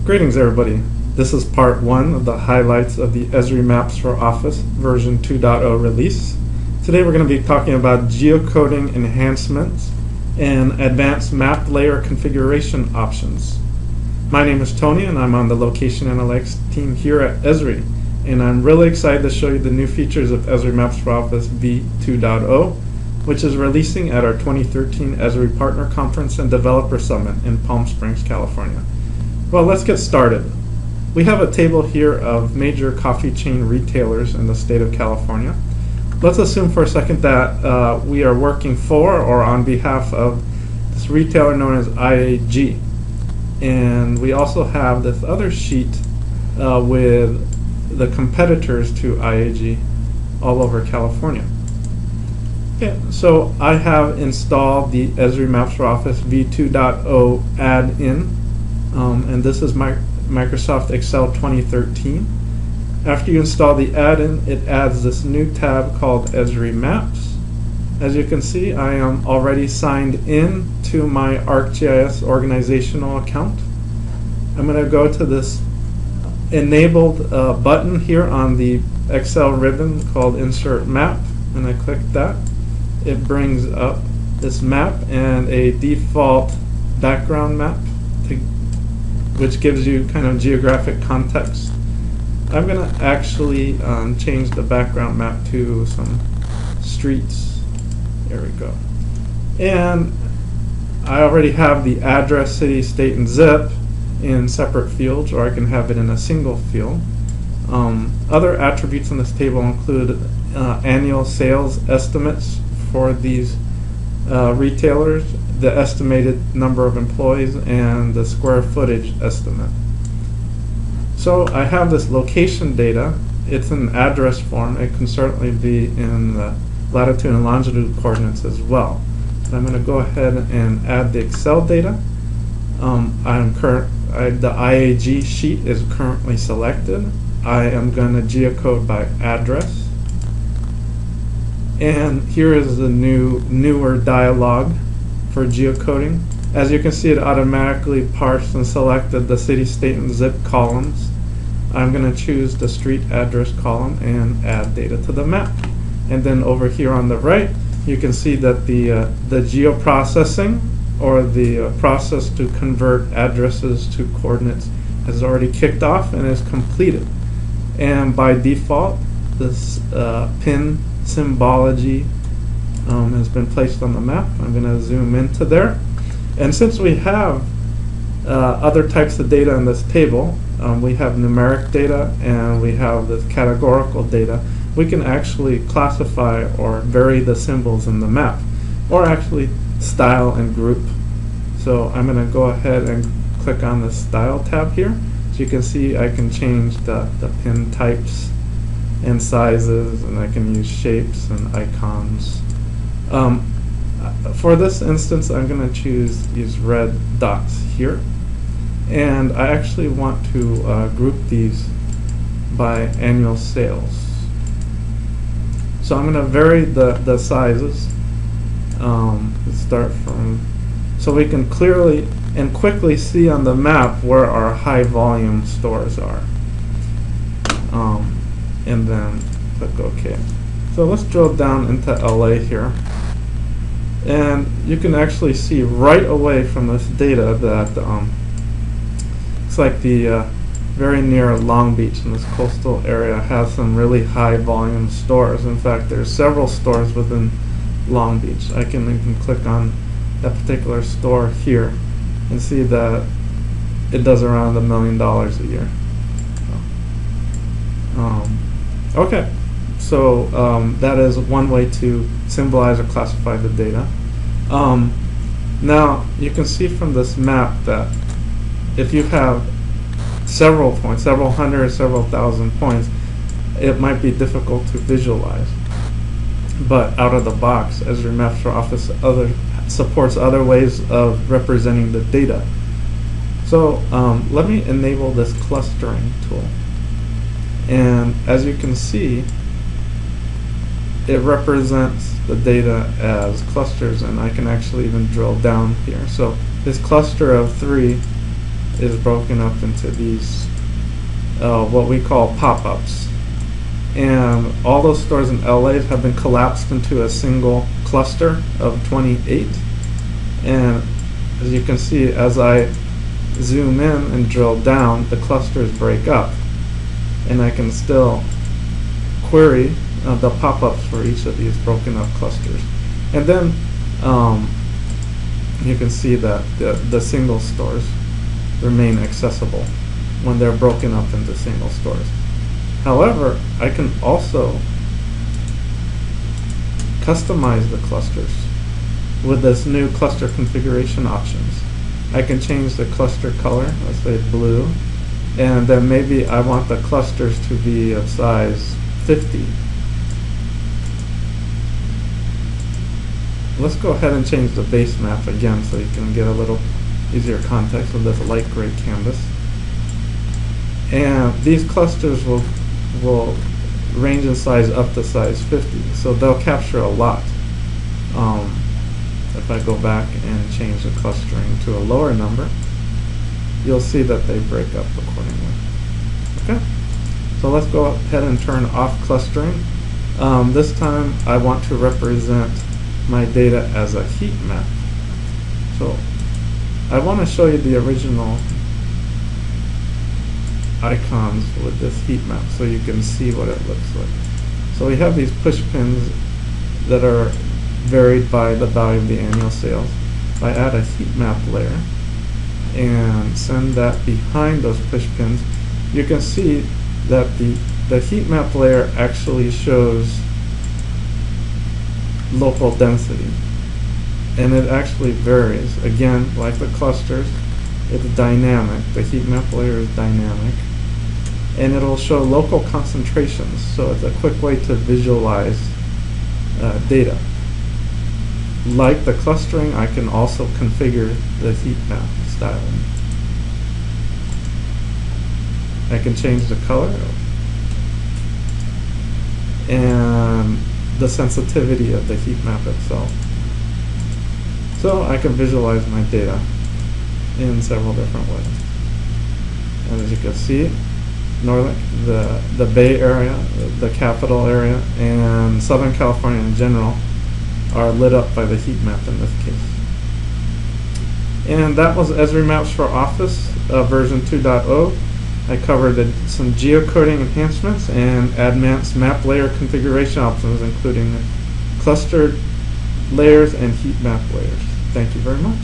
Greetings everybody. This is part 1 of the highlights of the Esri Maps for Office version 2.0 release. Today we're going to be talking about geocoding enhancements and advanced map layer configuration options. My name is Tony and I'm on the location analytics team here at Esri, and I'm really excited to show you the new features of Esri Maps for Office v2.0, which is releasing at our 2013 Esri Partner Conference and Developer Summit in Palm Springs, California. Well, let's get started. We have a table here of major coffee chain retailers in the state of California. Let's assume for a second that we are working for or on behalf of this retailer known as IAG. And we also have this other sheet with the competitors to IAG all over California. Okay, so I have installed the Esri Maps for Office v2.0 add-in. And this is Microsoft Excel 2013. After you install the add-in, it adds this new tab called Esri Maps. As you can see, I am already signed in to my ArcGIS organizational account. I'm going to go to this enabled button here on the Excel ribbon called Insert Map, and I click that. It brings up this map and a default background map, which gives you kind of geographic context. I'm going to actually change the background map to some streets. There we go. And I already have the address, city, state, and zip in separate fields, or I can have it in a single field. Other attributes in this table include annual sales estimates for these retailers, the estimated number of employees, and the square footage estimate. So I have this location data. It's in address form. It can certainly be in the latitude and longitude coordinates as well. But I'm going to go ahead and add the Excel data. The IAG sheet is currently selected. I am going to geocode by address. And here is the newer dialog for geocoding. As you can see, it automatically parsed and selected the city, state, and zip columns. I'm going to choose the street address column and add data to the map. And then over here on the right, you can see that the geoprocessing, or the process to convert addresses to coordinates, has already kicked off and is completed. And by default, this pin symbology has been placed on the map. I'm going to zoom into there. And since we have other types of data in this table, we have numeric data and we have this categorical data, we can actually classify or vary the symbols in the map, or actually style and group. So I'm going to go ahead and click on the Style tab here. So you can see I can change the pin types and sizes, and I can use shapes and icons. For this instance, I'm going to choose these red dots here, and I actually want to group these by annual sales. So I'm going to vary the sizes. Let's start from, so we can clearly and quickly see on the map where our high volume stores are. And then click OK. So let's drill down into LA here. And you can actually see right away from this data that it's like the very near Long Beach in this coastal area has some really high volume stores. In fact, there's several stores within Long Beach. I can even click on that particular store here and see that it does around $1 million a year. Okay, so that is one way to symbolize or classify the data. Now you can see from this map that if you have several points, several hundred, several thousand points, it might be difficult to visualize. But out of the box, Esri Maps for Office supports other ways of representing the data. So let me enable this clustering tool. And as you can see, it represents the data as clusters, and I can actually even drill down here. So this cluster of 3 is broken up into these what we call pop-ups. And all those stores in LA have been collapsed into a single cluster of 28. And as you can see, as I zoom in and drill down, the clusters break up. And I can still query the pop-ups for each of these broken up clusters. And then you can see that the single stores remain accessible when they're broken up into single stores. However, I can also customize the clusters with this new cluster configuration options. I can change the cluster color, let's say blue, and then maybe I want the clusters to be of size 50. Let's go ahead and change the base map again so you can get a little easier context with this light gray canvas. And these clusters will range in size up to size 50, so they'll capture a lot. If I go back and change the clustering to a lower number, you'll see that they break up accordingly. Okay, so let's go ahead and turn off clustering. This time I want to represent my data as a heat map. So I want to show you the original icons with this heat map so you can see what it looks like. So we have these push pins that are varied by the value of the annual sales. If I add a heat map layer and send that behind those push pins, you can see that the heat map layer actually shows local density, and it actually varies. Again, like the clusters, it's dynamic. The heat map layer is dynamic, and it'll show local concentrations, so it's a quick way to visualize data. Like the clustering, I can also configure the heat map styling. I can change the color and the sensitivity of the heat map itself. So I can visualize my data in several different ways. And as you can see, the Bay Area, the capital area, and Southern California in general are lit up by the heat map in this case. And that was Esri Maps for Office version 2.0. I covered some geocoding enhancements and advanced map layer configuration options, including clustered layers and heat map layers. Thank you very much.